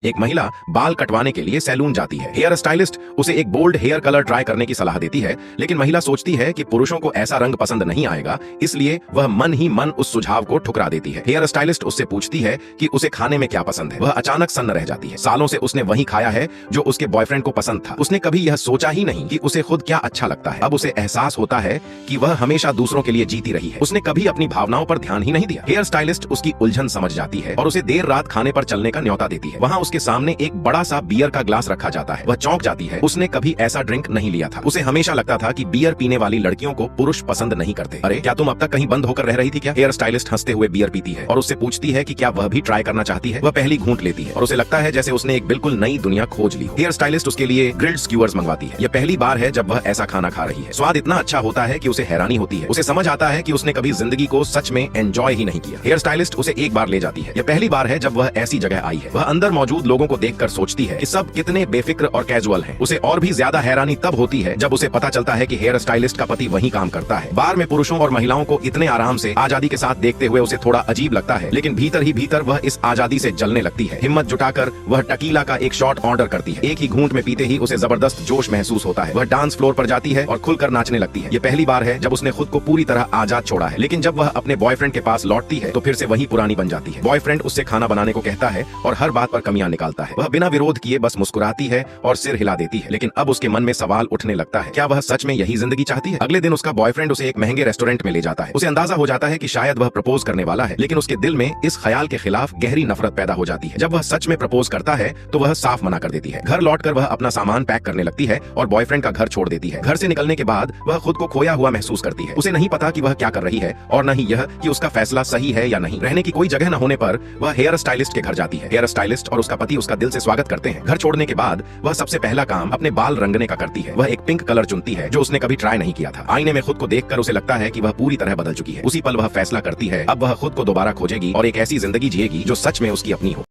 एक महिला बाल कटवाने के लिए सैलून जाती है। हेयर स्टाइलिस्ट उसे एक बोल्ड हेयर कलर ट्राई करने की सलाह देती है, लेकिन महिला सोचती है कि पुरुषों को ऐसा रंग पसंद नहीं आएगा, इसलिए वह मन ही मन उस सुझाव को ठुकरा देती है। हेयर स्टाइलिस्ट उससे पूछती है कि उसे खाने में क्या पसंद है। वह अचानक सन्न रह जाती है। सालों से उसने वही खाया है जो उसके बॉयफ्रेंड को पसंद था। उसने कभी यह सोचा ही नहीं कि उसे खुद क्या अच्छा लगता है। अब उसे एहसास होता है कि वह हमेशा दूसरों के लिए जीती रही है। उसने कभी अपनी भावनाओं पर ध्यान ही नहीं दिया। हेयर स्टाइलिस्ट उसकी उलझन समझ जाती है और उसे देर रात खाने पर चलने का न्योता देती है। वहाँ उसके सामने एक बड़ा सा बियर का ग्लास रखा जाता है। वह चौंक जाती है। उसने कभी ऐसा ड्रिंक नहीं लिया था। उसे हमेशा लगता था कि बियर पीने वाली लड़कियों को पुरुष पसंद नहीं करते। अरे क्या तुम अब तक कहीं बंद होकर रह रही थी क्या? हेयर स्टाइलिस्ट हंसते हुए बियर पीती है और उससे पूछती है कि क्या वह भी ट्राई करना चाहती है। वह पहली घूंट लेती है और उसे लगता है जैसे उसने एक बिल्कुल नई दुनिया खोज ली हो। हेयर स्टाइलिस्ट उसके लिए ग्रिल्ड स्क्यूअर्स मंगवाती है। यह पहली बार है जब वह ऐसा खाना खा रही है। स्वाद इतना अच्छा होता है कि उसे हैरानी होती है। उसे समझ आता है कि उसने कभी जिंदगी को सच में एंजॉय ही नहीं किया। हेयर स्टाइलिस्ट उसे एक बार ले जाती है। यह पहली बार है जब वह ऐसी जगह आई है। वह अंदर मौजूद लोगों को देखकर सोचती है कि सब कितने बेफिक्र और कैजुअल हैं। उसे और भी ज्यादा हैरानी तब होती है जब उसे पता चलता है कि हेयर स्टाइलिस्ट का पति वही काम करता है। बार में पुरुषों और महिलाओं को इतने आराम से आजादी के साथ देखते हुए उसे थोड़ा अजीब लगता है, लेकिन भीतर ही भीतर वह इस आजादी से जलने लगती है। हिम्मत जुटाकर वह टकीला का एक शॉट ऑर्डर करती है। एक ही घूंट में पीते ही उसे जबरदस्त जोश महसूस होता है। वह डांस फ्लोर पर जाती है और खुलकर नाचने लगती है। यह पहली बार है जब उसने खुद को पूरी तरह आजाद छोड़ा है, लेकिन जब वह अपने बॉयफ्रेंड के पास लौटती है तो फिर से वही पुरानी बन जाती है। बॉयफ्रेंड उससे खाना बनाने को कहता है और हर बात पर कमियां निकालता है। वह बिना विरोध किए बस मुस्कुराती है और सिर हिला देती है, लेकिन अब उसके मन में सवाल उठने लगता है, क्या वह सच में यही जिंदगी चाहती है? अगले दिन उसका बॉयफ्रेंड उसे एक महंगे रेस्टोरेंट में ले जाता है। उसे अंदाजा हो जाता है कि शायद वह प्रपोज करने वाला है, लेकिन उसके दिल में इस ख्याल के खिलाफ गहरी नफरत पैदा हो जाती है। जब वह सच में प्रपोज करता है तो वह साफ मना कर देती है। घर लौटकर वह अपना सामान पैक करने लगती है और बॉयफ्रेंड का घर छोड़ देती है। घर से निकलने के बाद वह खुद को खोया हुआ महसूस करती है। उसे नहीं पता कि वह क्या कर रही है और न ही यह कि उसका फैसला सही है या नहीं। रहने की कोई जगह न होने पर वह हेयर स्टाइलिस्ट के घर जाती है। हेयर स्टाइलिस्ट और उसका पति उसका दिल से स्वागत करते हैं। घर छोड़ने के बाद वह सबसे पहला काम अपने बाल रंगने का करती है। वह एक पिंक कलर चुनती है जो उसने कभी ट्राई नहीं किया था। आईने में खुद को देखकर उसे लगता है कि वह पूरी तरह बदल चुकी है। उसी पल वह फैसला करती है अब वह खुद को दोबारा खोजेगी और एक ऐसी जिंदगी जिएगी जो सच में उसकी अपनी हो।